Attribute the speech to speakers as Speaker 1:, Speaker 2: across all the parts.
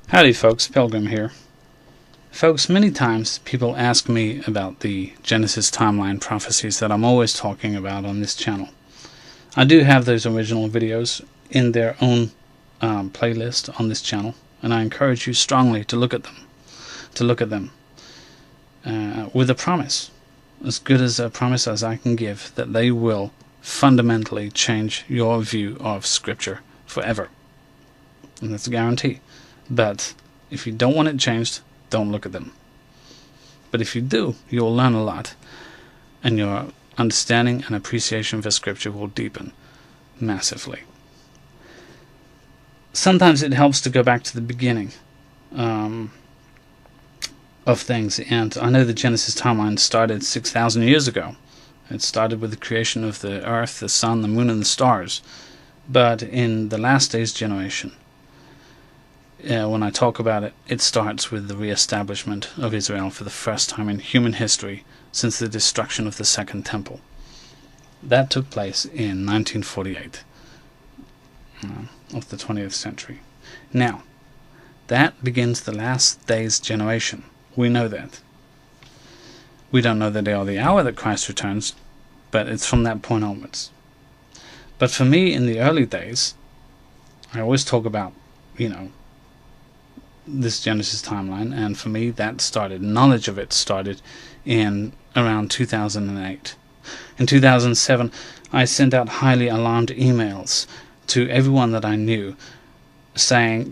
Speaker 1: Howdy folks, Pilgrim here. Folks, many times people ask me about the Genesis timeline prophecies that I'm always talking about on this channel. I do have those original videos in their own playlist on this channel, and I encourage you strongly to look at them. With a promise, as good as a promise as I can give, that they will fundamentally change your view of Scripture forever. And that's a guarantee. But if you don't want it changed, don't look at them. But if you do, you'll learn a lot, and your understanding and appreciation for Scripture will deepen massively. Sometimes it helps to go back to the beginning of things, and I know the Genesis timeline started 6,000 years ago. It started with the creation of the earth, the sun, the moon, and the stars. But in the last days generation, when I talk about it, it starts with the re-establishment of Israel for the first time in human history since the destruction of the Second Temple. That took place in 1948 of the 20th century. Now, that begins the last days generation. We know that. We don't know the day or the hour that Christ returns, but it's from that point onwards. But for me, in the early days, I always talk about, this Genesis timeline, and for me knowledge of it started in around 2008. In 2007, I sent out highly alarmed emails to everyone that I knew saying,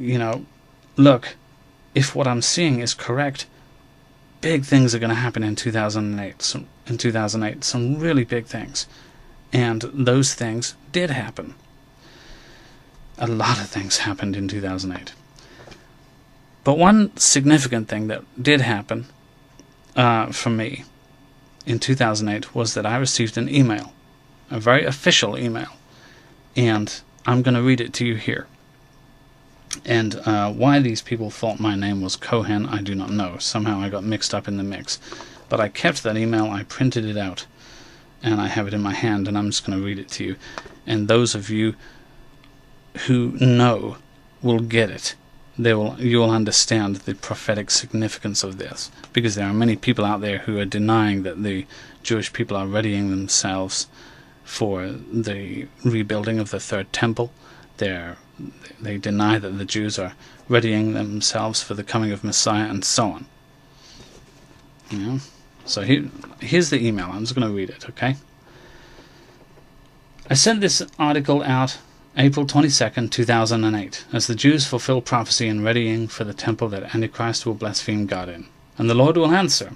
Speaker 1: look, if what I'm seeing is correct, big things are going to happen in 2008. Some really big things. And those things did happen. A lot of things happened in 2008. But one significant thing that did happen for me in 2008 was that I received an email, a very official email, and I'm going to read it to you here. And why these people thought my name was Cohen, I do not know. Somehow I got mixed up in the mix. But I kept that email, I printed it out, and I have it in my hand, and I'm just going to read it to you. And those of you who know will get it. You will understand the prophetic significance of this, because there are many people out there who are denying that the Jewish people are readying themselves for the rebuilding of the Third Temple. They deny that the Jews are readying themselves for the coming of Messiah, and so on. So here's the email. I'm just going to read it, okay? I sent this article out April 22nd, 2008, as the Jews fulfill prophecy in readying for the temple that Antichrist will blaspheme God in. And the Lord will answer.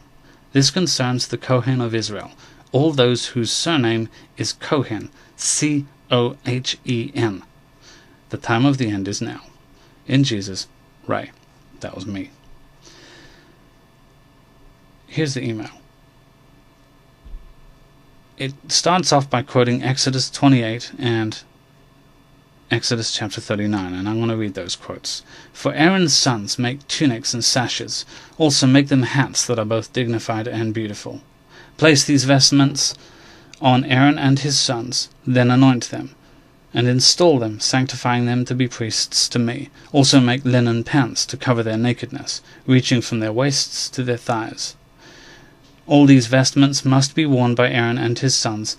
Speaker 1: This concerns the Kohen of Israel, all those whose surname is Cohen, C-O-H-E-N. The time of the end is now. In Jesus, Ray. That was me. Here's the email. It starts off by quoting Exodus 28 and Exodus chapter 39, and I'm going to read those quotes. For Aaron's sons make tunics and sashes, also make them hats that are both dignified and beautiful. Place these vestments on Aaron and his sons, then anoint them, and install them, sanctifying them to be priests to me. Also make linen pants to cover their nakedness, reaching from their waists to their thighs. All these vestments must be worn by Aaron and his sons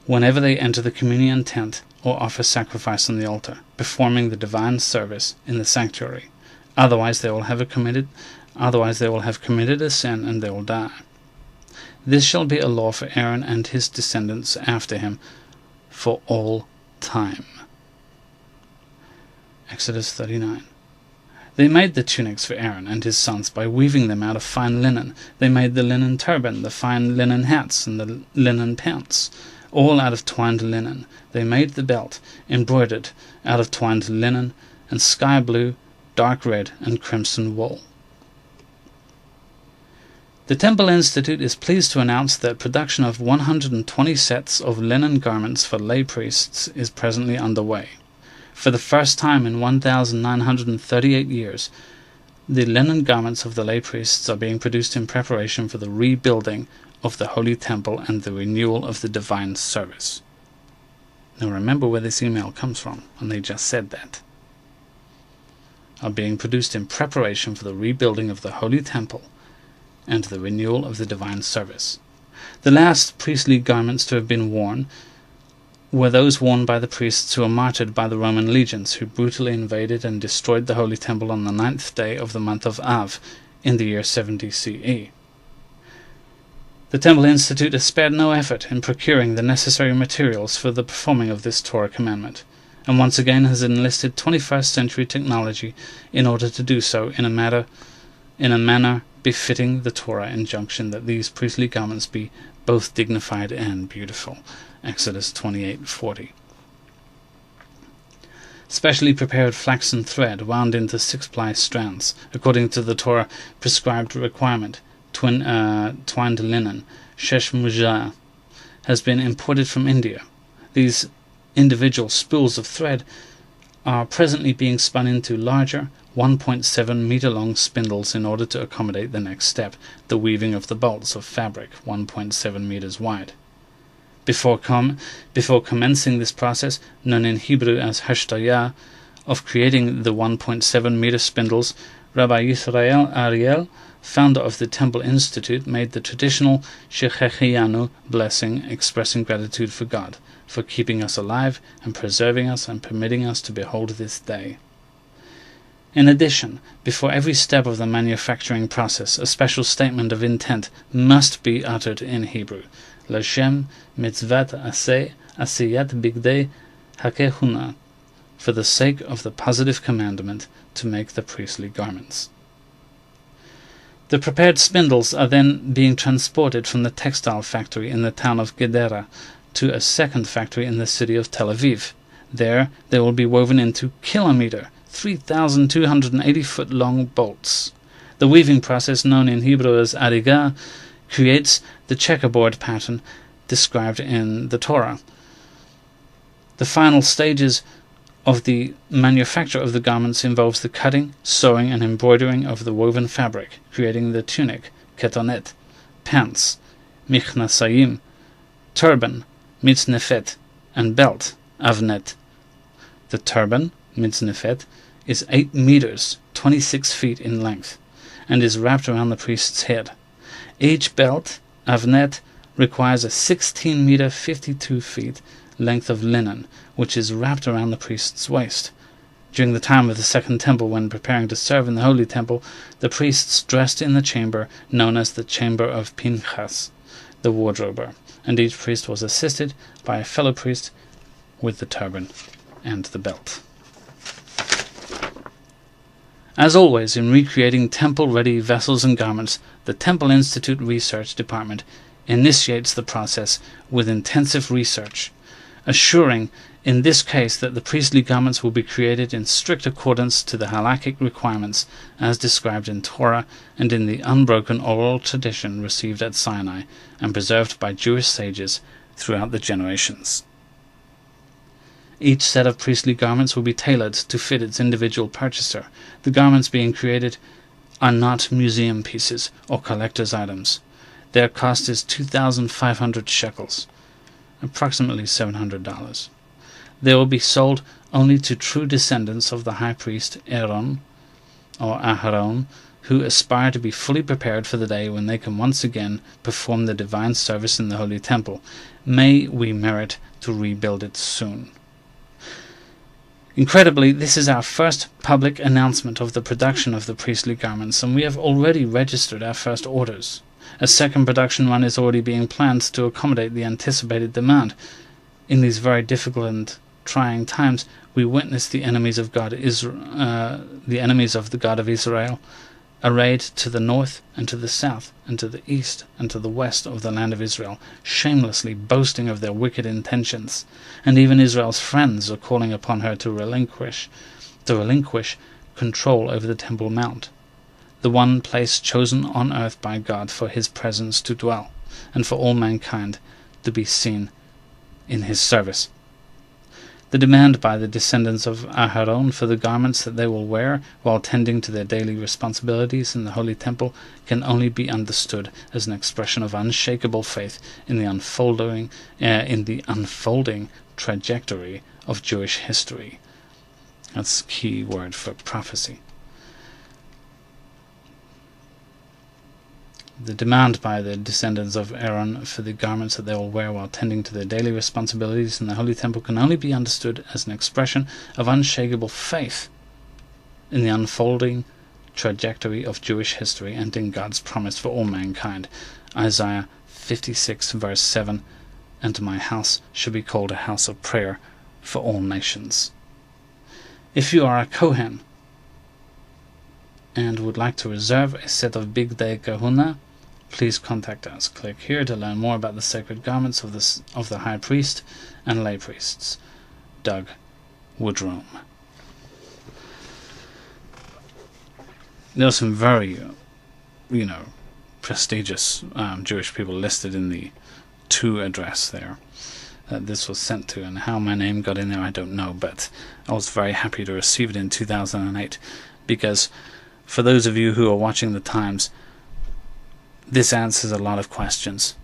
Speaker 1: whenever they enter the communion tent or offer sacrifice on the altar, performing the divine service in the sanctuary. Otherwise they will have committed a sin, and they will die. This shall be a law for Aaron and his descendants after him for all time. Exodus 39. They made the tunics for Aaron and his sons by weaving them out of fine linen. They made the linen turban, the fine linen hats, and the linen pants, all out of twined linen. They made the belt, embroidered out of twined linen, and sky blue, dark red, and crimson wool. The Temple Institute is pleased to announce that production of 120 sets of linen garments for lay priests is presently underway. For the first time in 1,938 years, the linen garments of the lay priests are being produced in preparation for the rebuilding of the Holy Temple and the renewal of the divine service. Now remember where this email comes from, and they just said that. are being produced in preparation for the rebuilding of the Holy Temple and the renewal of the divine service. The last priestly garments to have been worn were those worn by the priests who were martyred by the Roman legions, who brutally invaded and destroyed the Holy Temple on the 9th day of the month of Av in the year 70 CE. The Temple Institute has spared no effort in procuring the necessary materials for the performing of this Torah commandment, and once again has enlisted 21st century technology in order to do so in a manner befitting the Torah injunction that these priestly garments be both dignified and beautiful. Exodus 28:40. Specially prepared flaxen thread wound into 6-ply strands, according to the Torah prescribed requirement, twined linen, shesh mujah, has been imported from India. These individual spools of thread are presently being spun into larger 1.7-meter-long spindles in order to accommodate the next step, the weaving of the bolts of fabric 1.7 meters wide. Before commencing this process, known in Hebrew as hashtayah, of creating the 1.7-meter spindles, Rabbi Yisrael Ariel, founder of the Temple Institute, made the traditional Shechecheyanu blessing, expressing gratitude for God for keeping us alive and preserving us and permitting us to behold this day. In addition, before every step of the manufacturing process, a special statement of intent must be uttered in Hebrew. L'Shem mitzvat asiyat bigdei hakehuna, for the sake of the positive commandment to make the priestly garments. The prepared spindles are then being transported from the textile factory in the town of Gedera to a second factory in the city of Tel Aviv. There they will be woven into 3,280-foot-long bolts. The weaving process, known in Hebrew as arigah, creates the checkerboard pattern described in the Torah. The final stages of the manufacture of the garments involves the cutting, sewing, and embroidering of the woven fabric, creating the tunic, ketonet, pants, michnasayim, turban, mitznefet, and belt, avnet. The turban, mitznefet, is 8 meters, 26 feet in length, and is wrapped around the priest's head. Each belt, avnet, requires a 16 meter, 52 feet length of linen, which is wrapped around the priest's waist. During the time of the Second Temple, when preparing to serve in the Holy Temple, the priests dressed in the chamber known as the Chamber of Pinchas, the wardrober, and each priest was assisted by a fellow priest with the turban and the belt. As always, in recreating temple-ready vessels and garments, the Temple Institute Research Department initiates the process with intensive research, assuring in this case that the priestly garments will be created in strict accordance to the halakhic requirements as described in Torah and in the unbroken oral tradition received at Sinai and preserved by Jewish sages throughout the generations. Each set of priestly garments will be tailored to fit its individual purchaser. The garments being created are not museum pieces or collector's items. Their cost is 2,500 shekels, approximately $700. They will be sold only to true descendants of the high priest Aaron, or Aharon, who aspire to be fully prepared for the day when they can once again perform the divine service in the Holy Temple. May we merit to rebuild it soon. Incredibly, this is our first public announcement of the production of the priestly garments, and we have already registered our first orders. A second production run is already being planned to accommodate the anticipated demand. In these very difficult and trying times, we witness the enemies of God, the enemies of the God of Israel, arrayed to the north and to the south and to the east and to the west of the land of Israel, shamelessly boasting of their wicked intentions. And even Israel's friends are calling upon her to relinquish control over the Temple Mount, the one place chosen on earth by God for his presence to dwell, and for all mankind to be seen in his service. The demand by the descendants of Aharon for the garments that they will wear while tending to their daily responsibilities in the Holy Temple can only be understood as an expression of unshakable faith in the unfolding trajectory of Jewish history. That's the key word for prophecy. The demand by the descendants of Aaron for the garments that they will wear while tending to their daily responsibilities in the Holy Temple can only be understood as an expression of unshakable faith in the unfolding trajectory of Jewish history and in God's promise for all mankind. Isaiah 56 verse 7, "And my house shall be called a house of prayer for all nations." If you are a Kohen and would like to reserve a set of Bigdei Kahuna, please contact us. Click here to learn more about the sacred garments of the high priest and lay priests. Doug Woodrome. There are some very, prestigious Jewish people listed in the to address there that this was sent to, and how my name got in there I don't know, but I was very happy to receive it in 2008, because for those of you who are watching the Times, this answers a lot of questions.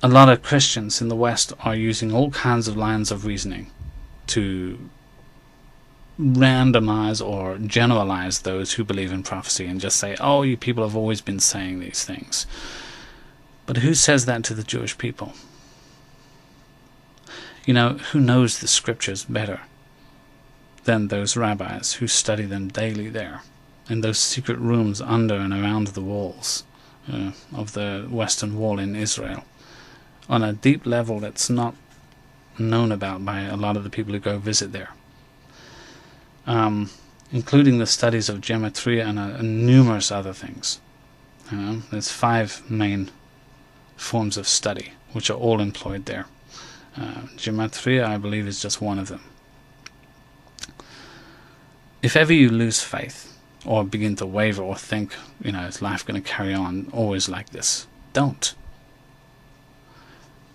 Speaker 1: A lot of Christians in the West are using all kinds of lines of reasoning to randomize or generalize those who believe in prophecy and just say, oh, you people have always been saying these things. But who says that to the Jewish people? Who knows the scriptures better than those rabbis who study them daily there, in those secret rooms under and around the walls of the Western Wall in Israel, on a deep level that's not known about by a lot of the people who go visit there, including the studies of gematria and numerous other things. There's 5 main forms of study which are all employed there. Gematria, I believe, is just one of them. If ever you lose faith or begin to waver or think, is life going to carry on always like this? Don't.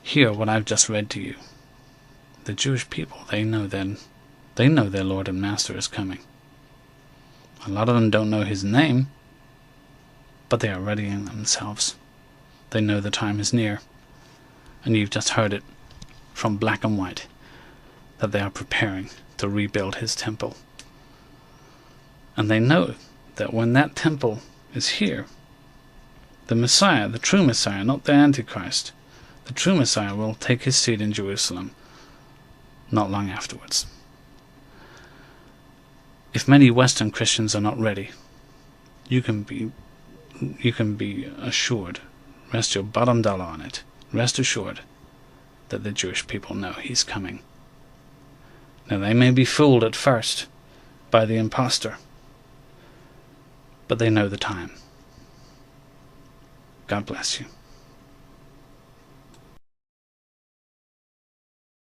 Speaker 1: Hear what I've just read to you. The Jewish people, they know their Lord and Master is coming. A lot of them don't know his name, but they are readying themselves. They know the time is near, and you've just heard it from black and white, that they are preparing to rebuild his temple. And they know that when that temple is here, the Messiah, the true Messiah, not the Antichrist, the true Messiah will take his seat in Jerusalem not long afterwards. If many Western Christians are not ready, you can be assured, rest your bottom dollar on it, rest assured that the Jewish people know he's coming. Now they may be fooled at first by the impostor, but they know the time. God bless you.